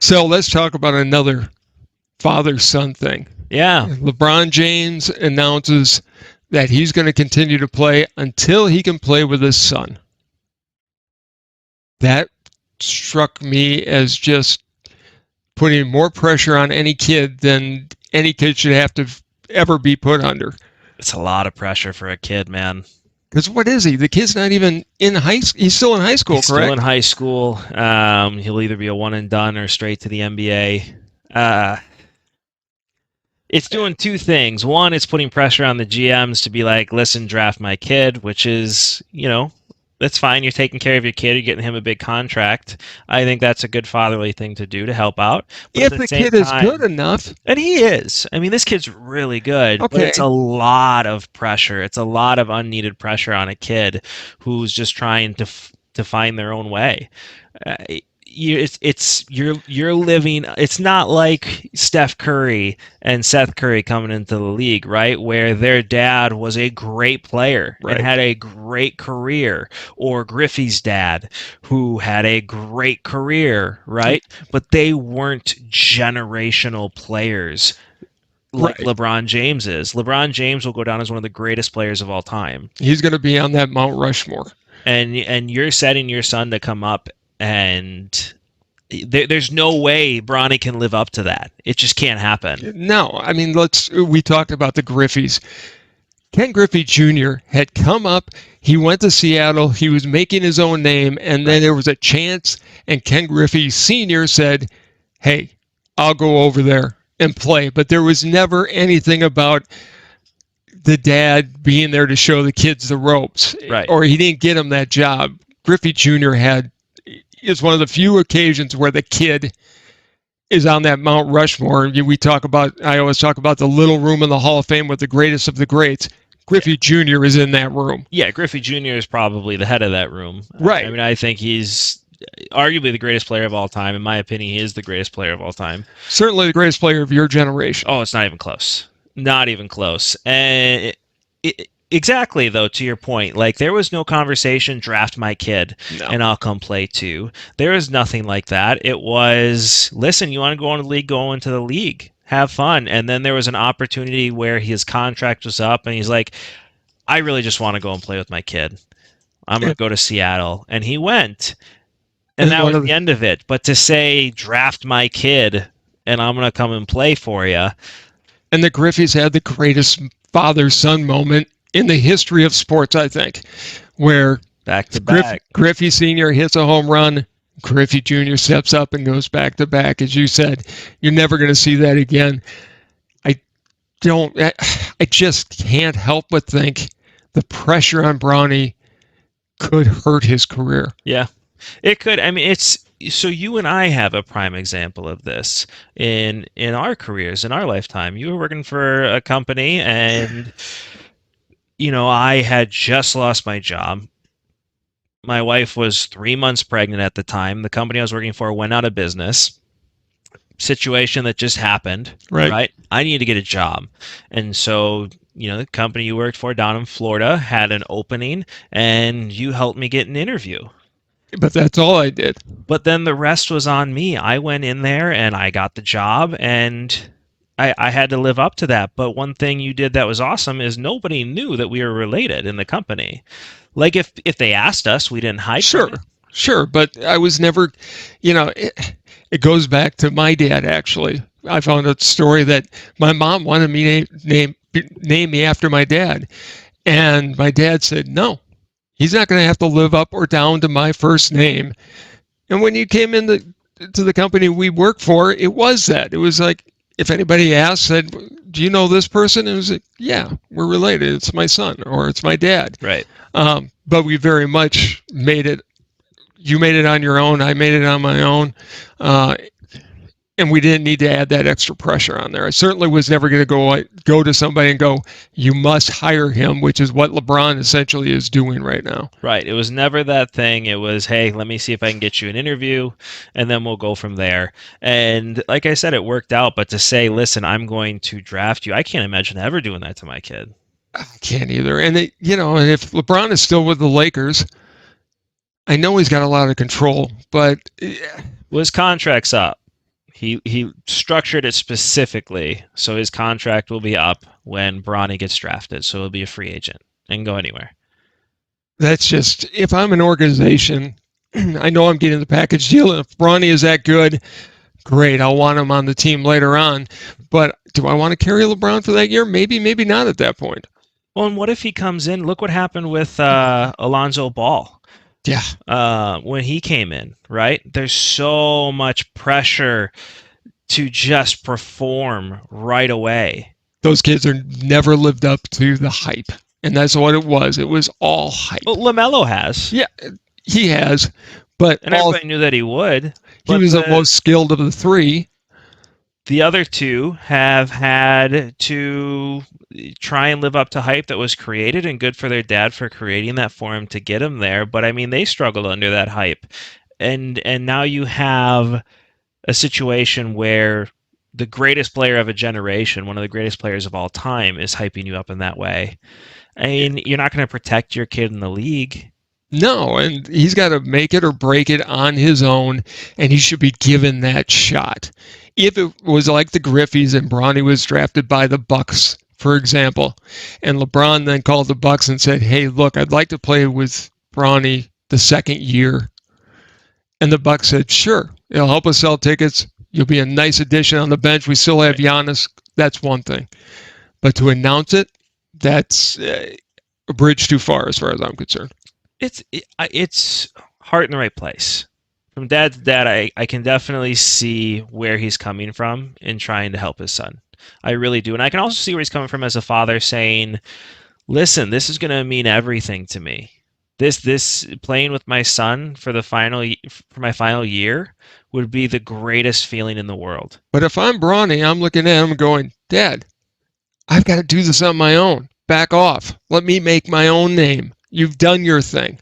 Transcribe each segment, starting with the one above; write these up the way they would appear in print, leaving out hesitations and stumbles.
So let's talk about another father-son thing. Yeah. LeBron James announces that he's going to continue to play until he can play with his son. That struck me as just putting more pressure on any kid than any kid should have to ever be put under. It's a lot of pressure for a kid, man. Because what is he? The kid's not even in high school. He's still in high school, He's correct? still in high school. He'll either be a one and done or straight to the NBA. It's doing two things. One, it's putting pressure on the GMs to be like, listen, draft my kid, which is, that's fine. You're taking care of your kid. You're getting him a big contract. I think that's a good fatherly thing to do to help out. But if the kid is good enough. And he is. I mean, this kid's really good. Okay. But it's a lot of pressure. It's a lot of unneeded pressure on a kid who's just trying to find their own way. You're living. It's not like Steph Curry and Seth Curry coming into the league, right? Where their dad was a great player and had a great career, or Griffey's dad who had a great career, right? But they weren't generational players like LeBron James is. LeBron James will go down as one of the greatest players of all time. He's going to be on that Mount Rushmore. And you're setting your son to come up, and there's no way Bronny can live up to that. It just can't happen. No, I mean, we talked about the Griffeys. Ken Griffey Jr. had come up. He went to Seattle. He was making his own name, and then there was a chance, and Ken Griffey Sr. said, hey, I'll go over there and play. But there was never anything about the dad being there to show the kids the ropes, or he didn't get him that job. Griffey Jr. is one of the few occasions where the kid is on that Mount Rushmore. I always talk about the little room in the Hall of Fame with the greatest of the greats. Griffey Jr. is in that room. Yeah, Griffey Jr. is probably the head of that room. Right. I mean, I think he's arguably the greatest player of all time. In my opinion, he is the greatest player of all time. Certainly the greatest player of your generation. Oh, it's not even close. Not even close. And exactly, though, to your point, like, there was no conversation, draft my kid, and I'll come play too. There was nothing like that. It was, listen, you want to go into the league, go into the league. Have fun. And then there was an opportunity where his contract was up, and he's like, I really just want to go and play with my kid. I'm going to go to Seattle. And he went. And that was the end of it. But to say, draft my kid, and I'm going to come and play for you. And the Griffeys had the greatest father-son moment in the history of sports, I think, where back to back. Griffey Sr. hits a home run. Griffey Jr. steps up and goes back to back. As you said, you're never going to see that again. I just can't help but think the pressure on Bronny could hurt his career. Yeah, it could. I mean, so you and I have a prime example of this in our careers, in our lifetime. You were working for a company, and I had just lost my job. My wife was 3 months pregnant at the time. The company I was working for went out of business. Situation that just happened, right? I needed to get a job. And so, the company you worked for down in Florida had an opening, and you helped me get an interview. But that's all I did. But then the rest was on me. I went in there and I got the job, and I had to live up to that. But one thing you did that was awesome is nobody knew that we were related in the company. Like, if they asked us, we didn't hide. Sure. But I was never, it goes back to my dad, actually. I found a story that my mom wanted me to name me after my dad. And my dad said, no, he's not going to have to live up or down to my first name. And when you came to the company we worked for, it was that. It was like, if anybody asked, said, do you know this person? It was like, yeah, we're related. It's my son, or it's my dad. Right. But we very much made it. You made it on your own. I made it on my own. And we didn't need to add that extra pressure on there. I certainly was never going to go to somebody and go, you must hire him, which is what LeBron essentially is doing right now. Right. It was never that thing. It was, hey, let me see if I can get you an interview, and then we'll go from there. And like I said, it worked out. But to say, listen, I'm going to draft you, I can't imagine ever doing that to my kid. I can't either. And, and if LeBron is still with the Lakers, I know he's got a lot of control, but his contract's up. He structured it specifically so his contract will be up when Bronny gets drafted, so he'll be a free agent and go anywhere. That's just, if I'm an organization, I know I'm getting the package deal, and if Bronny is that good, great, I'll want him on the team later on. But do I want to carry LeBron for that year? Maybe, maybe not at that point. Well, and what if he comes in? Look what happened with Alonzo Ball. Yeah. When he came in, right? There's so much pressure to just perform right away. Those kids are never lived up to the hype. And that's what it was. It was all hype. Well, LaMelo has. Yeah, he has. But and everybody knew that he would. He was the most skilled of the three. The other two have had to try and live up to hype that was created, and good for their dad for creating that for him to get him there. But I mean, they struggled under that hype. And now you have a situation where the greatest player of a generation, one of the greatest players of all time, is hyping you up in that way. I mean, you're not going to protect your kid in the league. No, and he's got to make it or break it on his own, and he should be given that shot. If it was like the Griffeys and Bronny was drafted by the Bucks, for example, and LeBron then called the Bucks and said, "Hey, look, I'd like to play with Bronny the second year," and the Bucks said, "Sure, it'll help us sell tickets. You'll be a nice addition on the bench. We still have Giannis." That's one thing, but to announce it, that's a bridge too far as I'm concerned. It's heart in the right place. From dad to dad, I can definitely see where he's coming from in trying to help his son. I really do. And I can also see where he's coming from as a father saying, listen, this is going to mean everything to me. This playing with my son for my final year would be the greatest feeling in the world. But if I'm Bronny, I'm looking at him going, Dad, I've got to do this on my own. Back off. Let me make my own name. You've done your thing.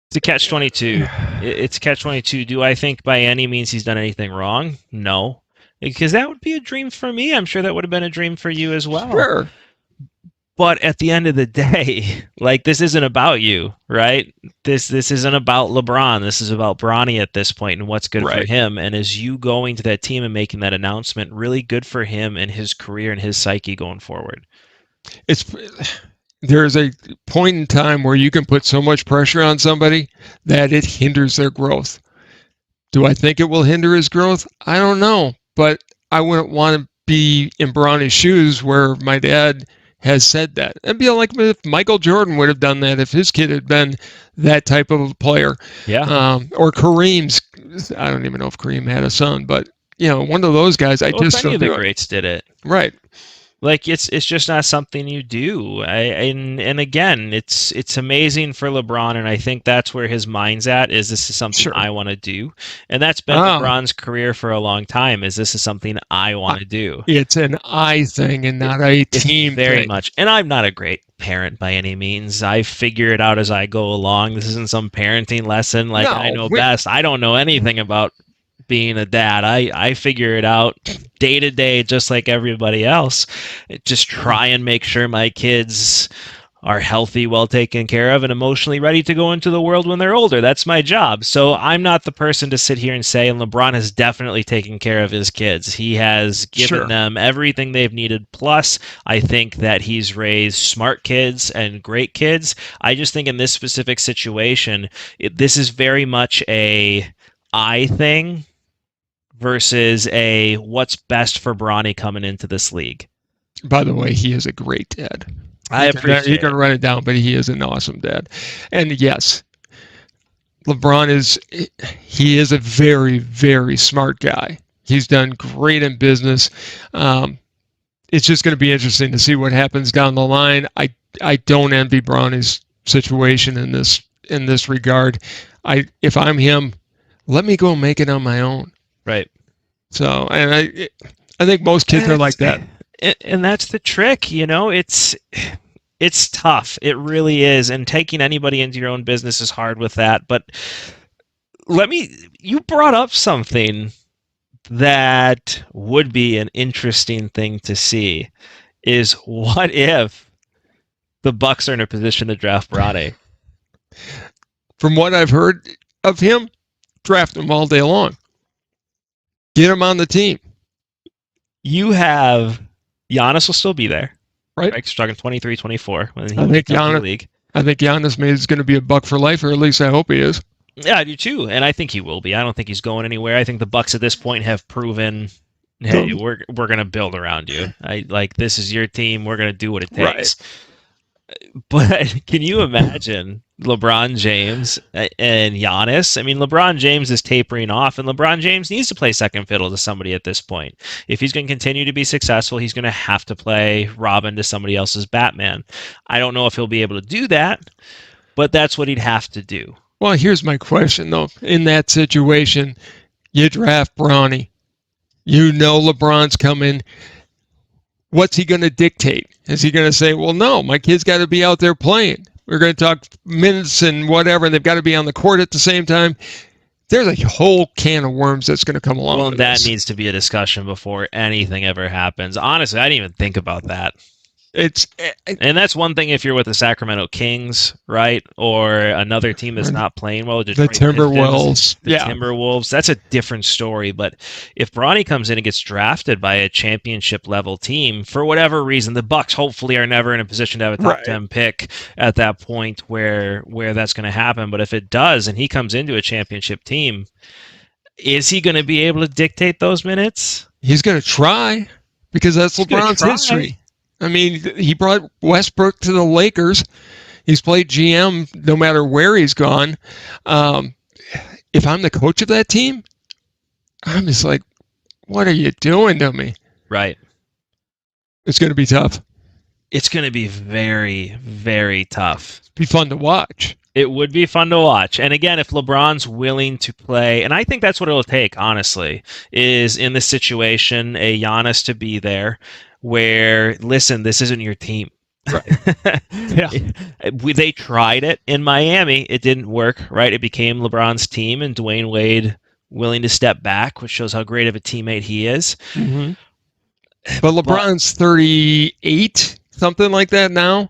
It's a catch-22. It's a catch-22. Do I think by any means he's done anything wrong? No. Because that would be a dream for me. I'm sure that would have been a dream for you as well. Sure. But at the end of the day, like, this isn't about you, right? This isn't about LeBron. This is about Bronny at this point and what's good for him. And as you going to that team and making that announcement, really good for him and his career and his psyche going forward. There's a point in time where you can put so much pressure on somebody that it hinders their growth. Do I think it will hinder his growth? I don't know, but I wouldn't want to be in Bronny's shoes where my dad has said that. It'd be like if Michael Jordan would have done that if his kid had been that type of a player. Yeah. Or Kareem's. I don't even know if Kareem had a son, but one of those guys. Any of the greats did it. Right. Like, it's just not something you do. And again, it's amazing for LeBron, and I think that's where his mind's at, is this is something I want to do. And that's been LeBron's career for a long time, is this is something I want to do. It's an I thing and not a team very thing. much. And I'm not a great parent by any means. I figure it out as I go along. This isn't some parenting lesson like I know best. I don't know anything about being a dad. I figure it out day to day just like everybody else. Just try and make sure my kids are healthy, well taken care of, and emotionally ready to go into the world when they're older. That's my job. So I'm not the person to sit here and say, and LeBron has definitely taken care of his kids. He has given them everything they've needed. Plus, I think that he's raised smart kids and great kids. I just think in this specific situation, this is very much a I thing versus a what's best for Bronny coming into this league. By the way, he is a great dad. I appreciate it. You can run it down, but he is an awesome dad. And yes, LeBron he is a very, very smart guy. He's done great in business. It's just going to be interesting to see what happens down the line. I don't envy Bronny's situation in this regard. If I'm him, let me go make it on my own. Right. So, and I think most kids are like that. And that's the trick, it's tough. It really is. And taking anybody into your own business is hard with that. But you brought up something that would be an interesting thing to see, is what if the Bucks are in a position to draft Bronny? From what I've heard of him, draft him all day long. Get him on the team. You have Giannis will still be there. Right. We're talking 23, 24 when he I think comes to the Giannis. league. I think Giannis is going to be a Buck for life, or at least I hope he is. Yeah, I do too, and I think he will be. I don't think he's going anywhere. I think the Bucks at this point have proven, hey, we're going to build around you. This is your team. We're going to do what it takes. Right. But can you imagine LeBron James and Giannis? I mean, LeBron James is tapering off, and LeBron James needs to play second fiddle to somebody at this point. If he's going to continue to be successful, he's going to have to play Robin to somebody else's Batman. I don't know if he'll be able to do that, but that's what he'd have to do. Well, here's my question, though. In that situation, you draft Bronny. You know LeBron's coming. What's he going to dictate? Is he going to say, well, no, my kid's got to be out there playing. We're going to talk minutes and whatever, and they've got to be on the court at the same time. There's a whole can of worms that's going to come along. Well, with that this. Needs to be a discussion before anything ever happens. Honestly, I didn't even think about that. And that's one thing if you're with the Sacramento Kings, right, or another team that's not playing well, the Timberwolves, Timberwolves. That's a different story. But if Bronny comes in and gets drafted by a championship level team for whatever reason, the Bucks hopefully are never in a position to have a top 10 pick at that point where that's going to happen. But if it does, and he comes into a championship team, is he going to be able to dictate those minutes? He's going to try because that's LeBron's history. I mean, he brought Westbrook to the Lakers. He's played GM no matter where he's gone. If I'm the coach of that team, I'm just like, what are you doing to me? Right. It's going to be tough. It's going to be very, very tough. It'd be fun to watch. It would be fun to watch. And again, if LeBron's willing to play, and I think that's what it'll take, honestly, is in this situation, a Giannis to be there. Where, listen, this isn't your team. Right. Yeah. They tried it in Miami. It didn't work, right? It became LeBron's team, and Dwayne Wade willing to step back, which shows how great of a teammate he is. Mm-hmm. But LeBron's 38, something like that now.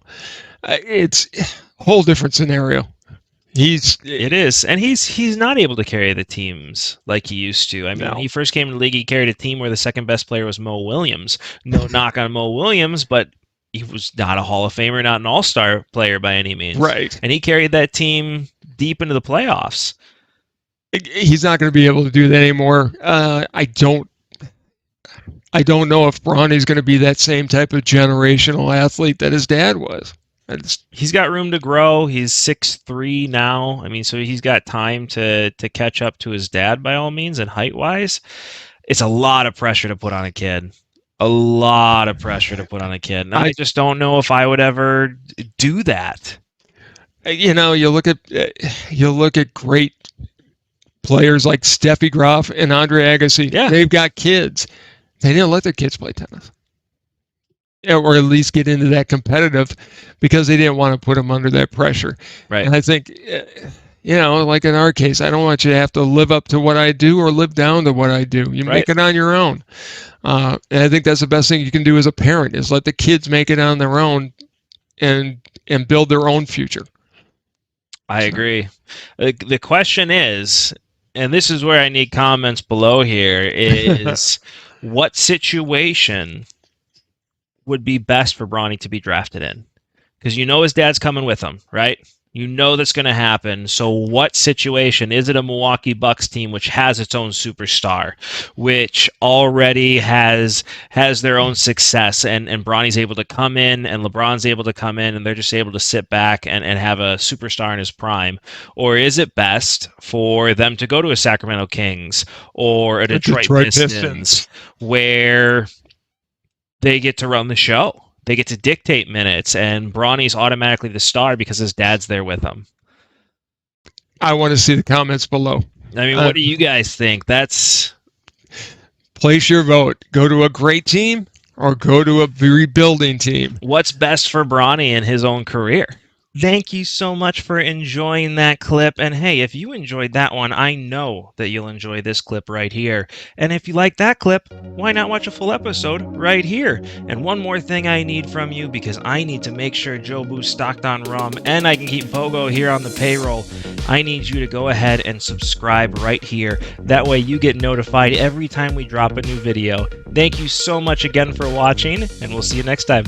It's a whole different scenario. It is, and he's not able to carry the teams like he used to. I mean, when he first came in the league, he carried a team where the second best player was Mo Williams. No knock on Mo Williams, but he was not a Hall of Famer, not an All-Star player by any means. Right. And he carried that team deep into the playoffs. He's not going to be able to do that anymore. I don't know if Bronny's going to be that same type of generational athlete that his dad was. He's got room to grow. He's 6'3" now. I mean, so he's got time to catch up to his dad by all means, and height-wise. It's a lot of pressure to put on a kid. A lot of pressure to put on a kid. And I just don't know if I would ever do that. You know, you look at great players like Steffi Graf and Andre Agassi. Yeah. They've got kids. They didn't let their kids play tennis. Or at least get into that competitive because they didn't want to put them under that pressure. Right. And I think, like in our case, I don't want you to have to live up to what I do or live down to what I do. You make it on your own. And I think that's the best thing you can do as a parent is let the kids make it on their own and build their own future. I agree. The question is, and this is where I need comments below here, is what situation would be best for Bronny to be drafted in? Because his dad's coming with him, right? You know that's going to happen. So what situation? Is it a Milwaukee Bucks team which has its own superstar, which already has their own success, and Bronny's able to come in and LeBron's able to come in and they're just able to sit back and have a superstar in his prime? Or is it best for them to go to a Sacramento Kings or a Detroit Pistons where they get to run the show? They get to dictate minutes, and Bronny's automatically the star because his dad's there with him. I want to see the comments below. I mean, what do you guys think? Place your vote. Go to a great team or go to a rebuilding team. What's best for Bronny in his own career? Thank you so much for enjoying that clip. And hey, if you enjoyed that one, I know that you'll enjoy this clip right here. And if you like that clip, why not watch a full episode right here? And one more thing I need from you, because I need to make sure Jobu's stocked on rum and I can keep Pogo here on the payroll. I need you to go ahead and subscribe right here. That way you get notified every time we drop a new video. Thank you so much again for watching, and we'll see you next time.